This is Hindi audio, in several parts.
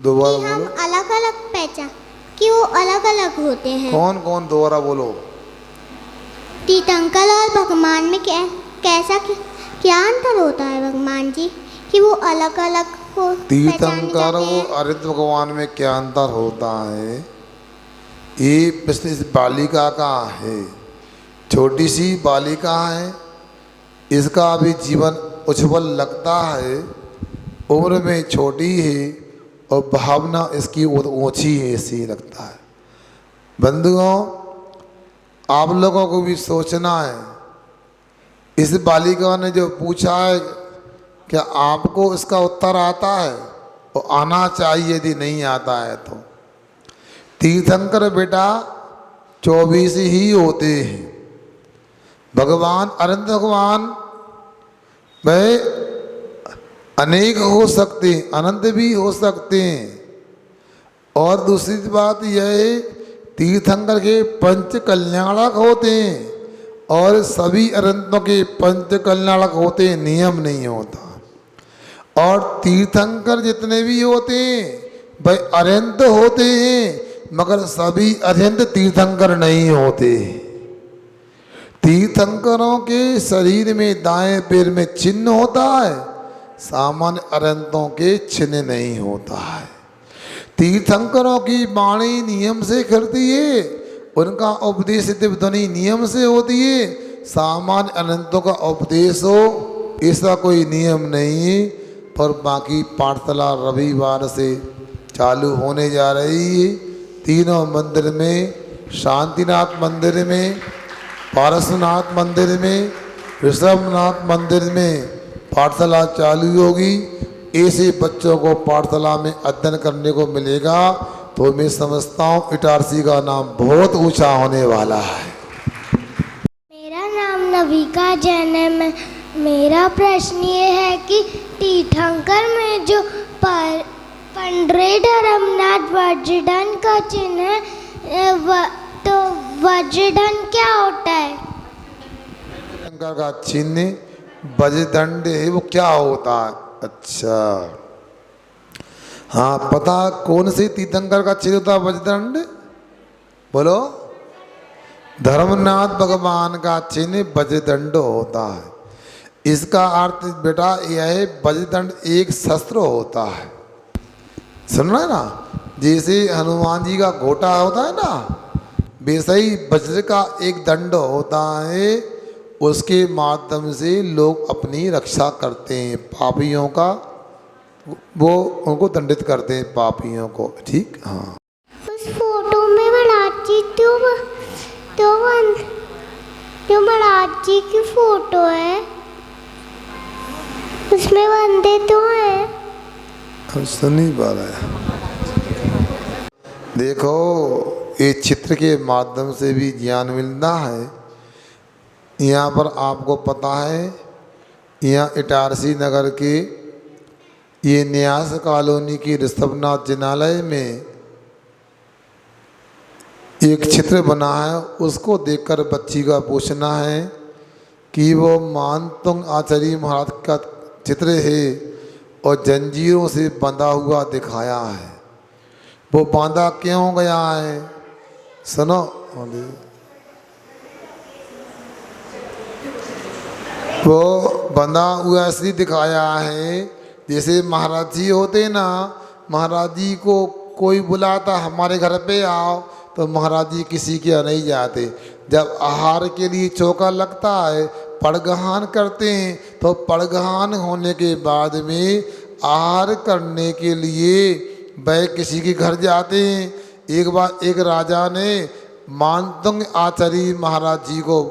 दोबारा कि हम बोलो। अलग अलग पहचान कि वो अलग अलग होते हैं। कौन कौन? दोबारा बोलो। तीर्थंकर और भगवान में क्या अंतर होता है भगवान जी कि वो अलग अलग हो पहचाने तीर्थंकर जाते वो हैं। अरित भगवान में क्या अंतर होता है, ये प्रश्न इस बालिका का है। छोटी सी बालिका है, इसका अभी जीवन उज्ज्वल लगता है, उम्र में छोटी है और भावना इसकी ऊंची है, ऐसी लगता है। बंधुओं, आप लोगों को भी सोचना है। इस बालिका ने जो पूछा है, क्या आपको इसका उत्तर आता है? और आना चाहिए, यदि नहीं आता है तो। तीर्थंकर बेटा 24 ही होते हैं। भगवान अनंत भगवान वह अनेक हो सकते हैं, अनंत भी हो सकते हैं। और दूसरी बात यह है, तीर्थंकर के पंच कल्याणक होते हैं और सभी अनंतों के पंच कल्याणक होते हैं, नियम नहीं होता। और तीर्थंकर जितने भी होते हैं वह अरहंत होते हैं, मगर सभी अरहंत तीर्थंकर नहीं होते। तीर्थंकरों के शरीर में दाएं पैर में चिन्ह होता है, सामान्य अरहंतों के चिन्ह नहीं होता है। तीर्थंकरों की वाणी नियम से करती है, उनका उपदेश दिव्यध्वनि नियम से होती है। सामान्य अनंतों का उपदेश हो ऐसा कोई नियम नहीं है। पर बाकी पाठशाला रविवार से चालू होने जा रही है। तीनों मंदिर में, शांतिनाथ मंदिर में, पारसनाथ मंदिर में, ऋषभनाथ मंदिर में पाठशाला चालू होगी। ऐसे बच्चों को पाठशाला में अध्ययन करने को मिलेगा तो मैं समझता हूँ इटारसी का नाम बहुत ऊंचा होने वाला है। मेरा नाम नविका जैन है। मेरा प्रश्न ये है कि तीर्थंकर में जो पंडित धर्मनाथ वज्रदंड का चिन्ह है, तो वज्रदंड क्या होता है? तीर्थंकर का चिन्ह वज्रदंड है, वो क्या होता है? अच्छा, हाँ पता कौन से तीर्थंकर का चिन्ह होता है वज्रदंड? बोलो। धर्मनाथ भगवान का चिन्ह वज्रदंड होता है। इसका अर्थ बेटा यह है, वज्रदंड एक शस्त्र होता है। सुन रहे ना, जैसे हनुमान जी का घोटा होता है ना, वैसे ही वज्र का एक दंड होता है। उसके माध्यम से लोग अपनी रक्षा करते हैं, पापियों का वो उनको दंडित करते हैं, पापियों को। ठीक, हाँ। उस फोटो में महाराज जी तो महाराज जी की फोटो है, उसमें बंदे तो हैं। सुन नहीं पा रहा है। देखो, ये चित्र के माध्यम से भी ज्ञान मिलता है। यहाँ पर आपको पता है, यहाँ इटारसी नगर के ये न्यास कॉलोनी की ऋषभनाथ जिनालय में एक चित्र बना है। उसको देखकर बच्ची का पूछना है कि वो मानतुंग आचार्य महाराज का चित्र है और जंजीरों से बंधा हुआ दिखाया है। वो बांधा क्यों गया है? सुनो, वो बंधा हुआ इसलिए दिखाया है, जैसे महाराज जी होते ना, महाराज जी को कोई बुलाता हमारे घर पे आओ तो महाराज जी किसी के यहाँ नहीं जाते। जब आहार के लिए चौका लगता है, पड़गहान करते हैं, तो पड़गहान होने के बाद में आहार करने के लिए वह किसी के घर जाते हैं। एक बार एक राजा ने मानतुंग आचार्य महाराज जी को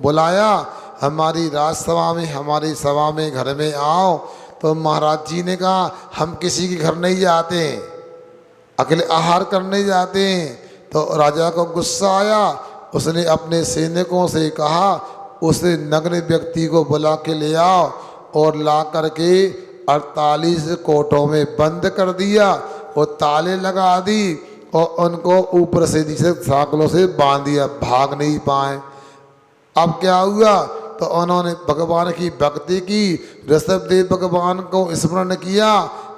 बुलाया, हमारी राजसभा में, हमारी सभा में घर में आओ। तो महाराज जी ने कहा हम किसी के घर नहीं जाते, अकेले आहार करने जाते हैं। तो राजा को गुस्सा आया, उसने अपने सैनिकों से कहा उस नग्न व्यक्ति को बुला के ले आओ और ला करके 48 कोठों में बंद कर दिया और ताले लगा दी और उनको ऊपर से नीचे साकलों से बांध दिया, भाग नहीं पाए। अब क्या हुआ? तो उन्होंने भगवान की भक्ति की, ऋषभदेव भगवान को स्मरण किया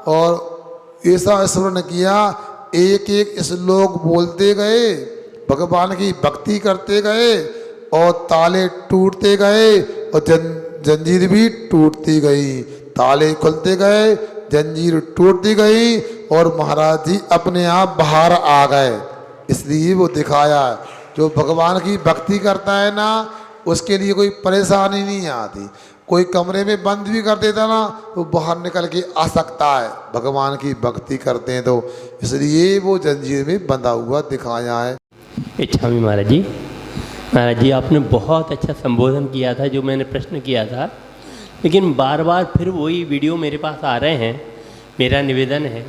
और ऐसा स्मरण किया, एक एक श्लोक बोलते गए, भगवान की भक्ति करते गए और ताले टूटते गए और जंजीर भी टूटती गई। ताले खुलते गए, जंजीर टूटती गई और महाराज जी अपने आप बाहर आ गए। इसलिए वो दिखाया, जो भगवान की भक्ति करता है ना, उसके लिए कोई परेशानी नहीं आती। कोई कमरे में बंद भी कर देता ना, वो बाहर निकल के आ सकता है, भगवान की भक्ति करते हैं तो। इसलिए वो जंजीर में बंधा हुआ दिखाया है। अच्छा महाराज जी, महाराज जी आपने बहुत अच्छा संबोधन किया था, जो मैंने प्रश्न किया था, लेकिन बार बार फिर वही वीडियो मेरे पास आ रहे हैं। मेरा निवेदन है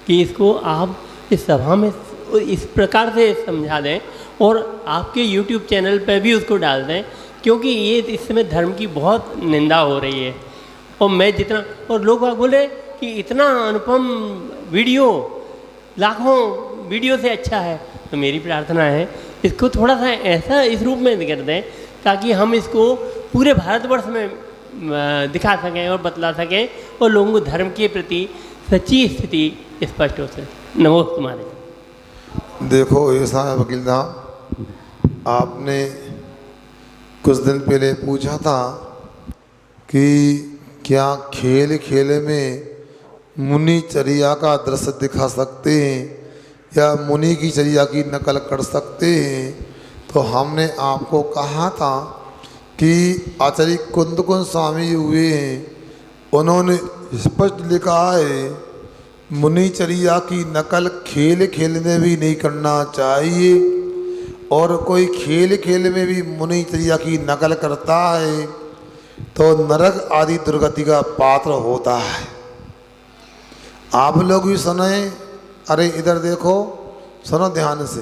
कि इसको आप इस सभा में इस प्रकार से समझा दें और आपके YouTube चैनल पर भी उसको डाल दें, क्योंकि ये इस समय धर्म की बहुत निंदा हो रही है। और मैं जितना, और लोग बोले कि इतना अनुपम वीडियो लाखों वीडियो से अच्छा है, तो मेरी प्रार्थना है इसको थोड़ा सा ऐसा इस रूप में कर दें ताकि हम इसको पूरे भारतवर्ष में दिखा सकें और बतला सकें और लोगों को धर्म के प्रति सच्ची स्थिति स्पष्ट हो सके। नमो तुम्हारे। देखो ऐसा है वकील साहब, आपने कुछ दिन पहले पूछा था कि क्या खेल खेल में मुनि चर्या का दृश्य दिखा सकते हैं या मुनि की चर्या की नकल कर सकते हैं। तो हमने आपको कहा था कि आचार्य कुंदकुंज स्वामी हुए हैं, उन्होंने स्पष्ट लिखा है मुनिचर्या की नकल खेल खेल में भी नहीं करना चाहिए, और कोई खेल खेल में भी मुनिचर्या की नकल करता है तो नरक आदि दुर्गति का पात्र होता है। आप लोग भी सुने, अरे इधर देखो, सुनो ध्यान से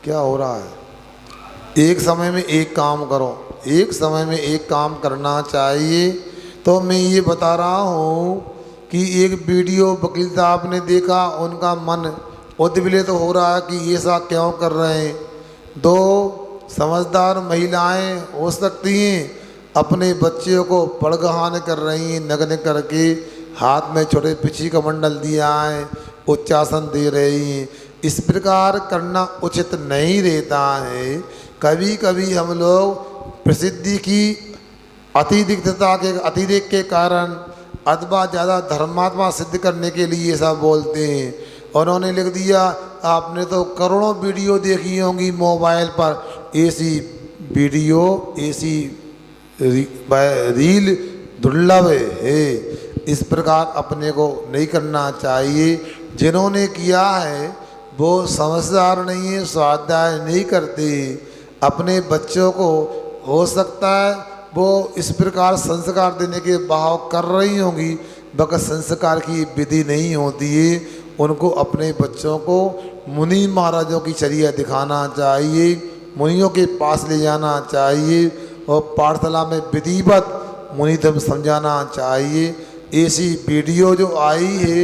क्या हो रहा है। एक समय में एक काम करो, एक समय में एक काम करना चाहिए। तो मैं ये बता रहा हूँ कि एक वीडियो वकील साहब ने देखा, उनका मन उद्विलित हो रहा है कि ऐसा क्यों कर रहे हैं। दो समझदार महिलाएं हो सकती हैं, अपने बच्चों को पड़गहान कर रही हैं, नग्न करके हाथ में छोटे पिछी का मंडल दिया है, उच्चासन दे रही हैं। इस प्रकार करना उचित नहीं रहता है। कभी कभी हम लोग प्रसिद्धि की अतिदिग्धता के अतिरेक के कारण अथवा ज़्यादा धर्मात्मा सिद्ध करने के लिए ऐसा बोलते हैं। उन्होंने लिख दिया, आपने तो करोड़ों वीडियो देखी होंगी मोबाइल पर, ऐसी वीडियो ऐसी रील दुर्लभ है। इस प्रकार अपने को नहीं करना चाहिए। जिन्होंने किया है वो समझदार नहीं है, स्वाध्याय नहीं करते। अपने बच्चों को हो सकता है वो इस प्रकार संस्कार देने के भाव कर रही होंगी, मगर संस्कार की विधि नहीं होती है। उनको अपने बच्चों को मुनि महाराजों की चर्या दिखाना चाहिए, मुनियों के पास ले जाना चाहिए और पाठशाला में विधिवत मुनि धर्म समझाना चाहिए। ऐसी वीडियो जो आई है,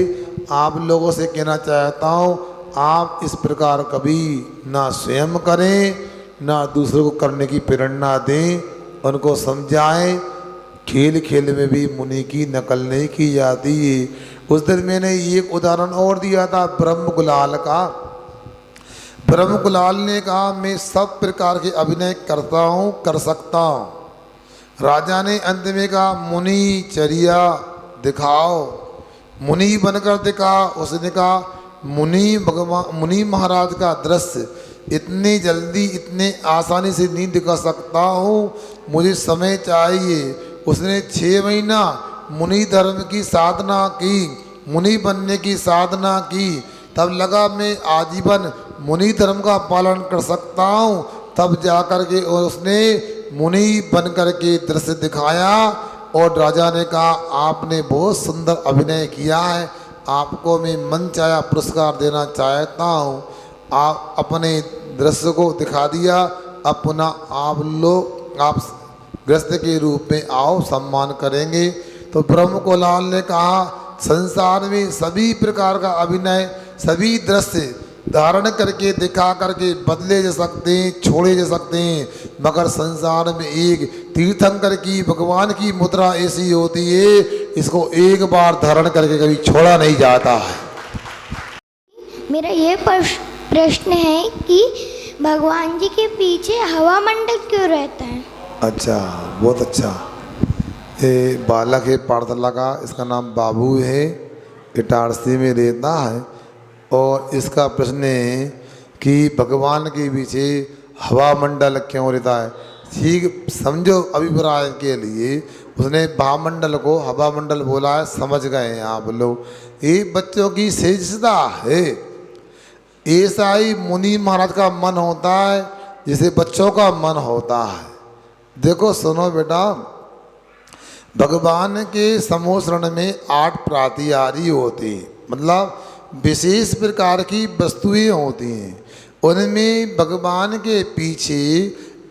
आप लोगों से कहना चाहता हूँ, आप इस प्रकार कभी ना स्वयं करें ना दूसरों को करने की प्रेरणा दें। उनको समझाएं, खेल खेल में भी मुनि की नकल नहीं की जाती है। उस दिन मैंने एक उदाहरण और दिया था ब्रह्म गुलाल का। ब्रह्म गुलाल ने कहा, मैं सब प्रकार के अभिनय करता हूँ, कर सकता हूँ। राजा ने अंत में कहा, मुनि चर्या दिखाओ। मुनि बनकर दिखा। उसने कहा, मुनि महाराज का दृश्य इतनी जल्दी इतने आसानी से नहीं दिखा सकता हूँ, मुझे समय चाहिए। उसने 6 महीना मुनि धर्म की साधना की, मुनि बनने की साधना की। तब लगा मैं आजीवन मुनि धर्म का पालन कर सकता हूँ। तब जाकर के उसने मुनि बन कर के दृश्य दिखाया और राजा ने कहा, आपने बहुत सुंदर अभिनय किया है, आपको मैं मन चाहा पुरस्कार देना चाहता हूँ। आप अपने दृश्य को दिखा दिया। अब पुनः आप लोग आप ग्रस्त के रूप में आओ, सम्मान करेंगे। तो ब्रह्म गुलाल ने कहा, संसार में सभी प्रकार का अभिनय, सभी दृश्य धारण करके दिखा करके बदले जा सकते हैं, छोड़े जा सकते हैं, मगर संसार में एक तीर्थंकर की भगवान की मुद्रा ऐसी होती है, इसको एक बार धारण करके कभी छोड़ा नहीं जाता है। मेरा ये प्रश्न है कि भगवान जी के पीछे हवा मंडल क्यों रहता है? अच्छा, बहुत अच्छा। ये बालक है पाठशाला का, इसका नाम बाबू है, इटारसी में रहता है। और इसका प्रश्न है कि भगवान के पीछे हवा मंडल क्यों रहता है। ठीक समझो अभिप्राय के लिए, उसने भामंडल को हवा मंडल बोला है, समझ गए हैं आप लोग। ये बच्चों की सेजता है। ऐसा ही मुनि महाराज का मन होता है जैसे बच्चों का मन होता है। देखो सुनो बेटा, भगवान के समोसरण में 8 प्रातिहारी होते हैं, मतलब विशेष प्रकार की वस्तुएं होती हैं। उनमें भगवान के पीछे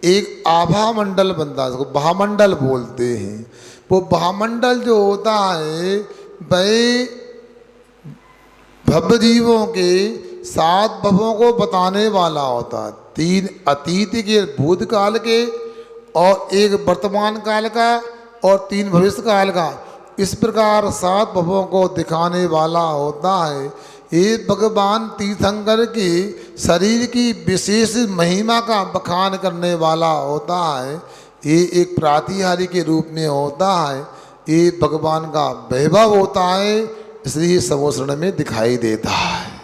एक आभा मंडल बनता है, उसको भामंडल बोलते हैं। वो भामंडल जो होता है वह भव्य जीवों के 7 भवों को बताने वाला होता है। 3 अतीत के भूतकाल के, और 1 वर्तमान काल का, और 3 भविष्य काल का। इस प्रकार 7 भवों को दिखाने वाला होता है। ये भगवान तीर्थंकर के शरीर की विशेष महिमा का बखान करने वाला होता है। ये एक प्रातिहारी के रूप में होता है। ये भगवान का वैभव होता है, इसलिए समोसरण में दिखाई देता है।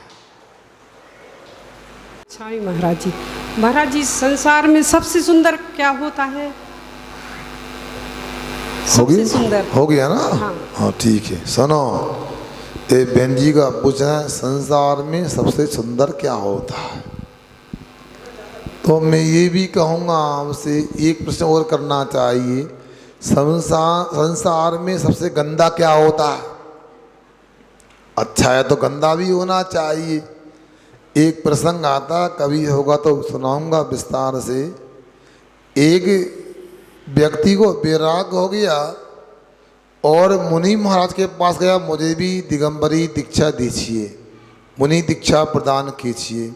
अच्छा ही महाराज जी संसार में सबसे सुंदर क्या होता है? सबसे सुंदर हो गया ना? हाँ ठीक है। सुनो, ये बहन जी का पूछना है, संसार में सबसे सुंदर क्या होता है। तो मैं ये भी कहूँगा आपसे, एक प्रश्न और करना चाहिए, संसार में सबसे गंदा क्या होता है। अच्छा है तो गंदा भी होना चाहिए। एक प्रसंग आता, कभी होगा तो सुनाऊंगा विस्तार से। एक व्यक्ति को वैराग्य हो गया और मुनि महाराज के पास गया, मुझे भी दिगंबरी दीक्षा दीजिए, मुनि दीक्षा प्रदान कीजिए।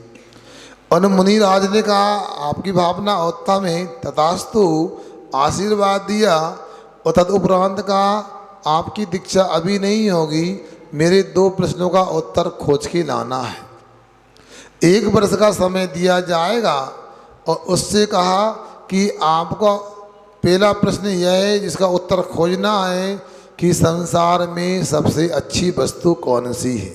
और मुनि राज ने कहा, आपकी भावना उत्तम है, तथास्तु, आशीर्वाद दिया। और तदुपरांत कहा, आपकी दीक्षा अभी नहीं होगी, मेरे 2 प्रश्नों का उत्तर खोज के लाना है। 1 वर्ष का समय दिया जाएगा। और उससे कहा कि आपका पहला प्रश्न यह है जिसका उत्तर खोजना है कि संसार में सबसे अच्छी वस्तु कौन सी है।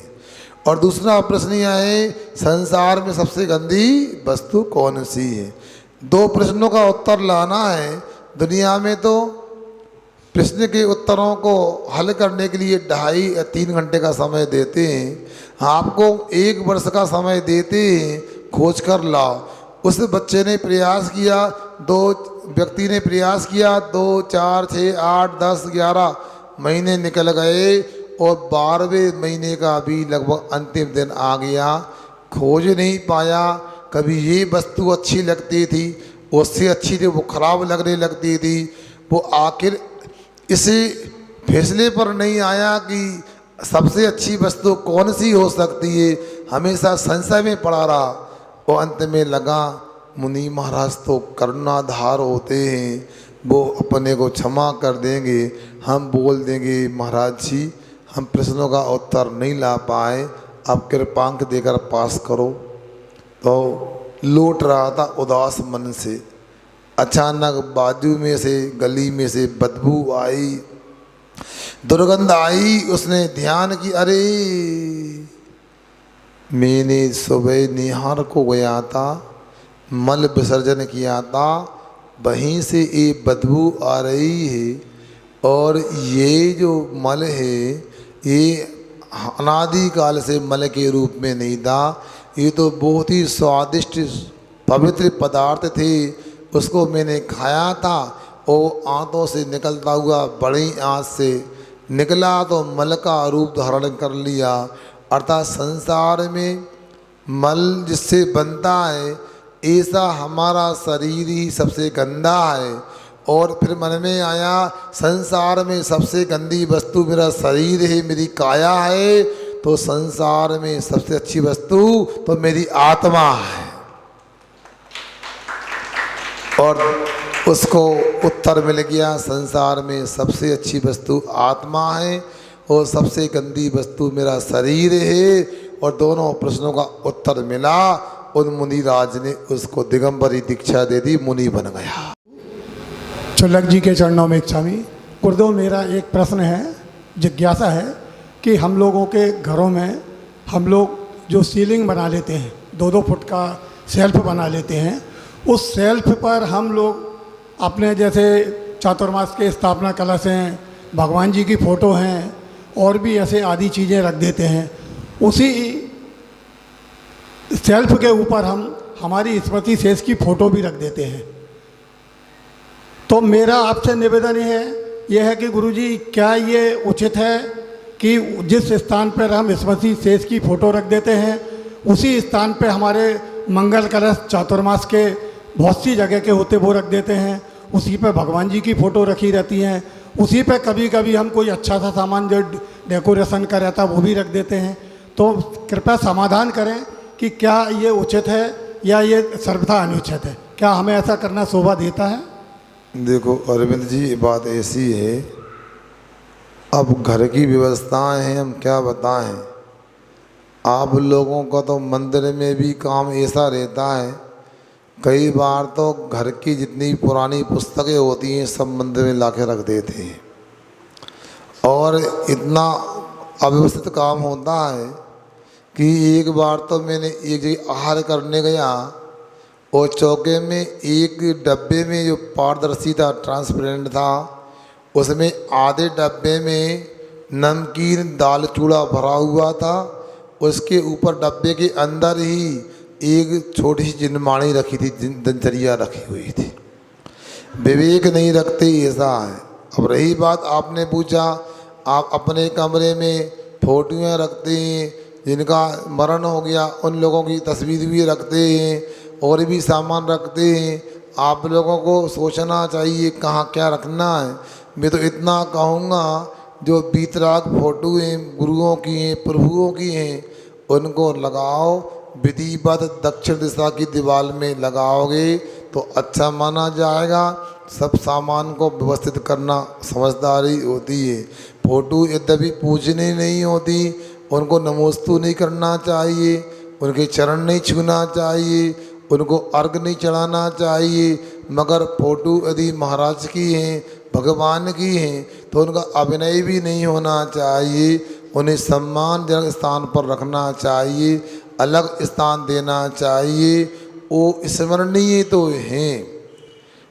और दूसरा प्रश्न यह है, संसार में सबसे गंदी वस्तु कौन सी है। 2 प्रश्नों का उत्तर लाना है। दुनिया में तो प्रश्न के उत्तरों को हल करने के लिए 2.5 या 3 घंटे का समय देते हैं। आपको 1 वर्ष का समय देते हैं, खोज कर लाओ। उस बच्चे ने प्रयास किया, 2 व्यक्ति ने प्रयास किया, 2, 4, 6, 8, 10, 11 महीने निकल गए और 12वें महीने का भी लगभग अंतिम दिन आ गया। खोज नहीं पाया। कभी ये वस्तु अच्छी लगती थी, उससे अच्छी थी वो खराब लगने लगती थी। वो आखिर इसी फैसले पर नहीं आया कि सबसे अच्छी वस्तु कौन सी हो सकती है, हमेशा संशय में पड़ा रहा। और अंत में लगा, मुनि महाराज तो करुणाधार होते हैं, वो अपने को क्षमा कर देंगे। हम बोल देंगे, महाराज जी हम प्रश्नों का उत्तर नहीं ला पाए, आप कृपांक देकर पास करो। तो लौट रहा था उदास मन से, अचानक बाजू में से, गली में से बदबू आई, दुर्गंध आई। उसने ध्यान की, अरे मैंने सुबह निहार को गया था, मल विसर्जन किया था, वहीं से ये बदबू आ रही है। और ये जो मल है ये अनादिकाल से मल के रूप में नहीं था, ये तो बहुत ही स्वादिष्ट पवित्र पदार्थ थे। उसको मैंने खाया था और आंतों से निकलता हुआ बड़ी आंत से निकला तो मल का रूप धारण कर लिया। अर्थात संसार में मल जिससे बनता है, ऐसा हमारा शरीर ही सबसे गंदा है। और फिर मन में आया, संसार में सबसे गंदी वस्तु मेरा शरीर है, मेरी काया है, तो संसार में सबसे अच्छी वस्तु तो मेरी आत्मा है। और उसको उत्तर मिल गया, संसार में सबसे अच्छी वस्तु आत्मा है और सबसे गंदी वस्तु मेरा शरीर है। और दोनों प्रश्नों का उत्तर मिला। उन मुनिराज ने उसको दिगंबरी दीक्षा दे दी, मुनि बन गया। चुल्लक जी के चरणों में इच्छामी। गुरुदेव, मेरा एक प्रश्न है, जिज्ञासा है कि हम लोगों के घरों में हम लोग जो सीलिंग बना लेते हैं, 2-2 फुट का शेल्फ बना लेते हैं, उस शेल्फ पर हम लोग अपने जैसे चातुर्मास के स्थापना कलश हैं, भगवान जी की फ़ोटो हैं और भी ऐसे आदि चीज़ें रख देते हैं। उसी शेल्फ के ऊपर हम हमारी स्मृति शेष की फ़ोटो भी रख देते हैं। तो मेरा आपसे निवेदन यह है कि गुरुजी, क्या ये उचित है कि जिस स्थान पर हम स्मृति शेष की फ़ोटो रख देते हैं उसी स्थान पे हमारे मंगल कलश चातुर्मास के बहुत सी जगह के होते वो रख देते हैं, उसी पे भगवान जी की फ़ोटो रखी रहती हैं, उसी पे कभी कभी हम कोई अच्छा सा सामान जो डेकोरेशन का रहता वो भी रख देते हैं। तो कृपया समाधान करें कि क्या ये उचित है या ये सर्वथा अनुचित है? क्या हमें ऐसा करना शोभा देता है? देखो अरविंद जी, बात ऐसी है, अब घर की व्यवस्थाएं हैं, हम क्या बताएं। आप लोगों का तो मंदिर में भी काम ऐसा रहता है, कई बार तो घर की जितनी पुरानी पुस्तकें होती हैं सब मंदिर में ला के रख देते हैं और इतना अव्यवस्थित काम होता है कि एक बार तो मैंने एक जगह आहार करने गया और चौके में एक डब्बे में जो पारदर्शी था, ट्रांसपेरेंट था, उसमें आधे डब्बे में नमकीन दाल चूड़ा भरा हुआ था, उसके ऊपर डब्बे के अंदर ही एक छोटी सी जिनमानी रखी थी, दिनचर्या रखी हुई थी। विवेक नहीं रखते, ऐसा है। अब रही बात, आपने पूछा, आप अपने कमरे में फोटोएँ रखते हैं, जिनका मरण हो गया उन लोगों की तस्वीर भी रखते हैं और भी सामान रखते हैं। आप लोगों को सोचना चाहिए कहाँ क्या रखना है। मैं तो इतना कहूँगा, जो बीतराग फोटो हैं गुरुओं की हैं, प्रभुओं की हैं, उनको लगाओ, विधिवत दक्षिण दिशा की दीवार में लगाओगे तो अच्छा माना जाएगा। सब सामान को व्यवस्थित करना समझदारी होती है। फोटो यद्यपि पूजनी नहीं होती, उनको नमोस्तु नहीं करना चाहिए, उनके चरण नहीं छूना चाहिए, उनको अर्घ नहीं चढ़ाना चाहिए। मगर फोटो यदि महाराज की हैं, भगवान की हैं, तो उनका अभिनय भी नहीं होना चाहिए। उन्हें सम्मानजनक स्थान पर रखना चाहिए, अलग स्थान देना चाहिए। वो स्मरणीय तो हैं,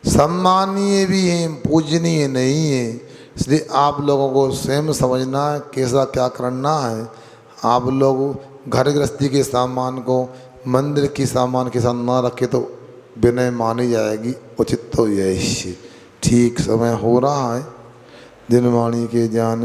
सम्मानीय भी हैं, पूजनीय नहीं है। इसलिए आप लोगों को स्वयं समझना है कैसा क्या करना है। आप लोग घर गृहस्थी के सामान को मंदिर की सामान के साथ ना रखे तो विनय मानी जाएगी। उचित तो यही ठीक समय हो रहा है। दिनवाणी के ज्ञान